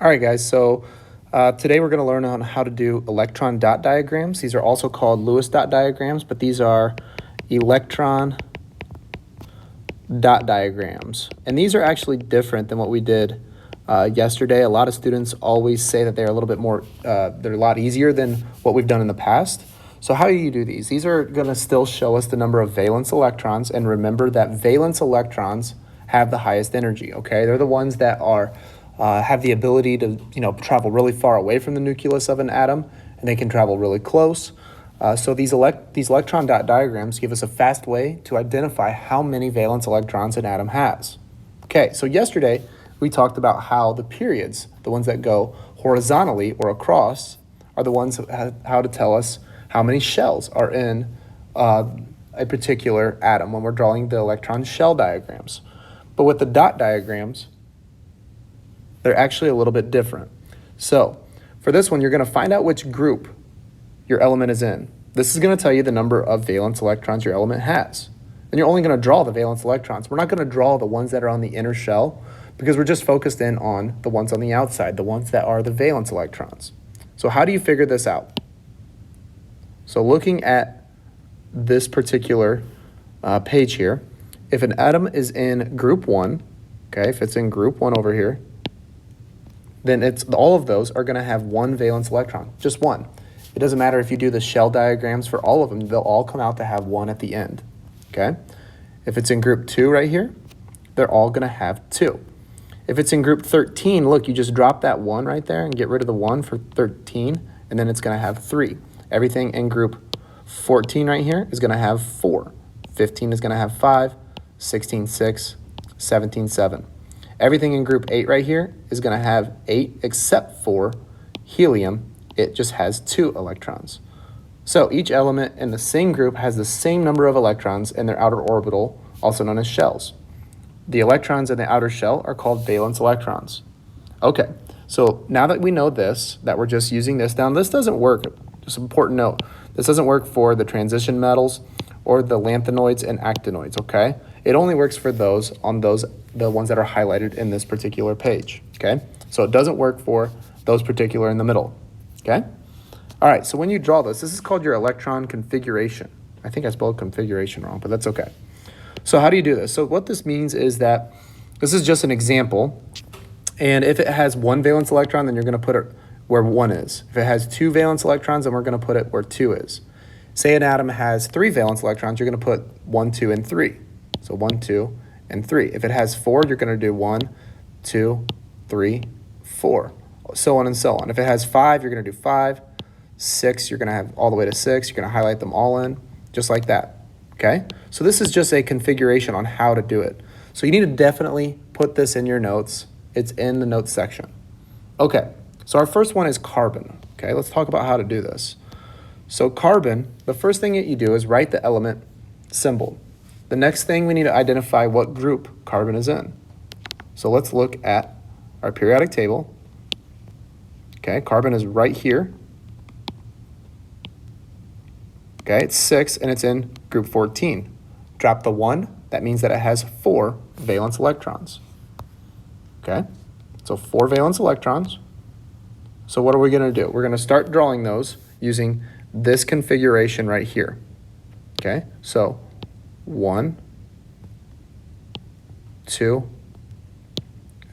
All right, guys, so today we're going to learn on how to do electron dot diagrams. These are also called Lewis dot diagrams, but these are electron dot diagrams. And these are actually different than what we did yesterday. A lot of students always say that they're a little bit more, they're a lot easier than what we've done in the past. So how do you do these? These are going to still show us the number of valence electrons, and remember that valence electrons have the highest energy, okay? They're the ones that are have the ability to travel really far away from the nucleus of an atom, and they can travel really close. So these electron dot diagrams give us a fast way to identify how many valence electrons an atom has. Okay, so yesterday we talked about how the periods, the ones that go horizontally or across, are the ones how to tell us how many shells are in a particular atom when we're drawing the electron shell diagrams. But with the dot diagrams, they're actually a little bit different. So for this one, you're going to find out which group your element is in. This is going to tell you the number of valence electrons your element has. And you're only going to draw the valence electrons. We're not going to draw the ones that are on the inner shell because we're just focused in on the ones on the outside, the ones that are the valence electrons. So how do you figure this out? So looking at this particular page here, if an atom is in group 1, okay, if it's in group 1 over here, then all of those are going to have one valence electron, just one. It doesn't matter if you do the shell diagrams for all of them, they'll all come out to have one at the end, okay? If it's in group 2 right here, they're all going to have 2. If it's in group 13, look, you just drop that 1 right there and get rid of the 1 for 13, and then it's going to have 3. Everything in group 14 right here is going to have 4. 15 is going to have 5, 16, 6, 17, 7. Everything in group 8 right here is going to have 8 except for helium. It just has 2 electrons. So each element in the same group has the same number of electrons in their outer orbital, also known as shells. The electrons in the outer shell are called valence electrons. Okay, so now that we know this, that we're just using this down, this doesn't work. Just an important note, this doesn't work for the transition metals or the lanthanoids and actinoids, okay? It only works for the ones that are highlighted in this particular page, okay? So it doesn't work for those particular in the middle, okay? All right, so when you draw this is called your electron configuration. I think I spelled configuration wrong, but that's okay. So how do you do this? So what this means is that this is just an example, and if it has one valence electron, then you're going to put it where 1 is. If it has 2 valence electrons, then we're going to put it where 2 is. Say an atom has 3 valence electrons, you're going to put 1, 2, and 3. So 1, 2, and 3. If it has 4, you're going to do 1, 2, 3, 4, so on and so on. If it has 5, you're going to do 5, 6, you're going to have all the way to 6. You're going to highlight them all in, just like that, okay? So this is just a configuration on how to do it. So you need to definitely put this in your notes. It's in the notes section. Okay, so our first one is carbon, okay? Let's talk about how to do this. So carbon, the first thing that you do is write the element symbol. The next thing we need to identify what group carbon is in. So let's look at our periodic table. Okay, carbon is right here. Okay, it's 6 and it's in group 14. Drop the 1, that means that it has 4 valence electrons. Okay, so 4 valence electrons. So what are we going to do? We're going to start drawing those using this configuration right here. Okay, so 1, 2,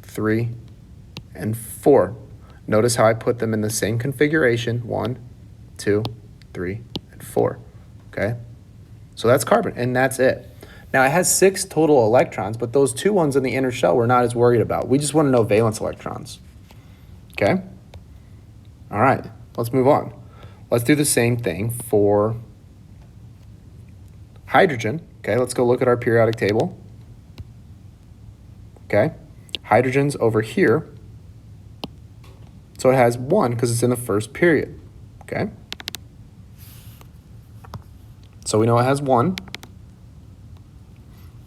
3, and 4. Notice how I put them in the same configuration, 1, 2, 3, and 4, okay? So that's carbon, and that's it. Now it has 6 total electrons, but those 2 ones in the inner shell we're not as worried about. We just want to know valence electrons, okay? All right, let's move on. Let's do the same thing for hydrogen. Okay, let's go look at our periodic table. Okay, hydrogen's over here. So it has 1 because it's in the first period. Okay, so we know it has 1.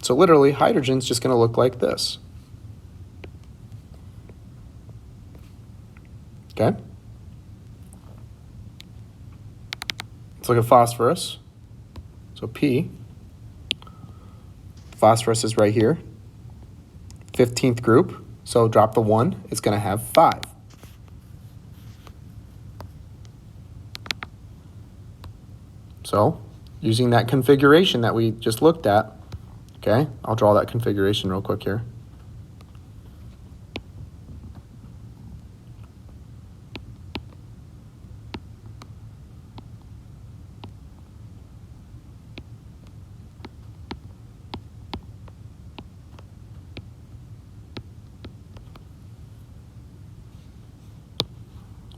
So literally, hydrogen's just going to look like this. Okay. Let's look at phosphorus. So P, phosphorus is right here. 15th group, so drop the 1, it's going to have 5. So using that configuration that we just looked at, okay, I'll draw that configuration real quick here.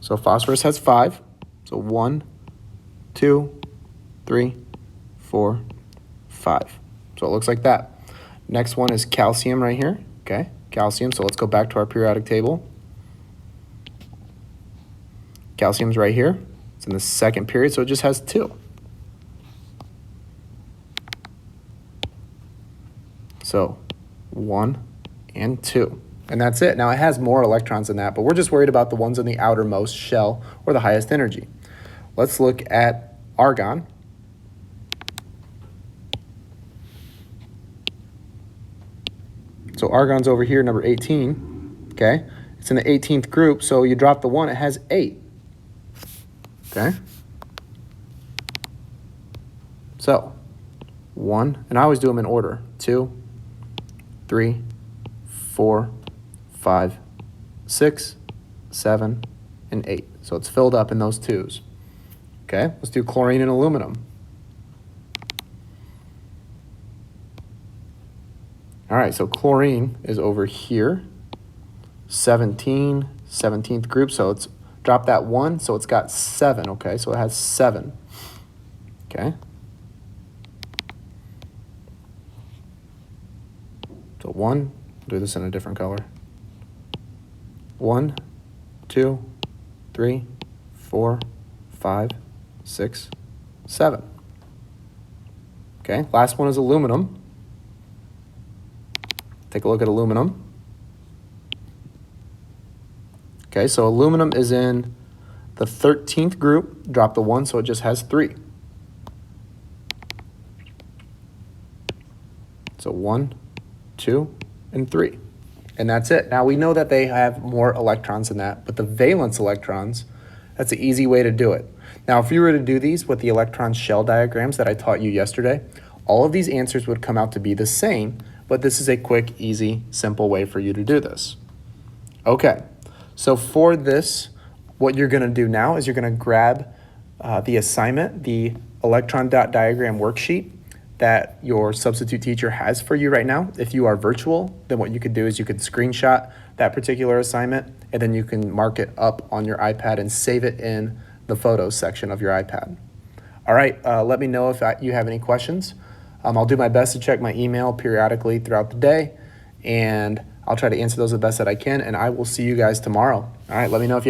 So phosphorus has 5. So 1, 2, 3, 4, 5. So it looks like that. Next one is calcium right here. Okay, calcium. So let's go back to our periodic table. Calcium's right here. It's in the second period, so it just has 2. So 1 and 2. And that's it. Now it has more electrons than that, but we're just worried about the ones in the outermost shell or the highest energy. Let's look at argon. So argon's over here, number 18, okay? It's in the 18th group, so you drop the 1, it has 8, okay? So 1, and I always do them in order, 2, 3, 4, 5, 6, 7, and 8. So it's filled up in those 2s. Okay, let's do chlorine and aluminum. All right, so chlorine is over here, 17th group. So it's drop that 1, so it's got 7. Okay, so it has 7. Okay. So 1, do this in a different color. 1, 2, 3, 4, 5, 6, 7. Okay, last one is aluminum. Take a look at aluminum. Okay, so aluminum is in the 13th group. Drop the 1, so it just has 3. So 1, 2, and 3. And that's it. Now we know that they have more electrons than that, but the valence electrons, that's an easy way to do it. Now, if you were to do these with the electron shell diagrams that I taught you yesterday, all of these answers would come out to be the same, but this is a quick, easy, simple way for you to do this. Okay, so for this, what you're gonna do now is you're gonna grab the assignment, the electron dot diagram worksheet that your substitute teacher has for you right now. If you are virtual, then what you could do is you could screenshot that particular assignment, and then you can mark it up on your iPad and save it in the photos section of your iPad. All right, let me know if you have any questions. I'll do my best to check my email periodically throughout the day, and I'll try to answer those the best that I can, and I will see you guys tomorrow. All right, let me know if you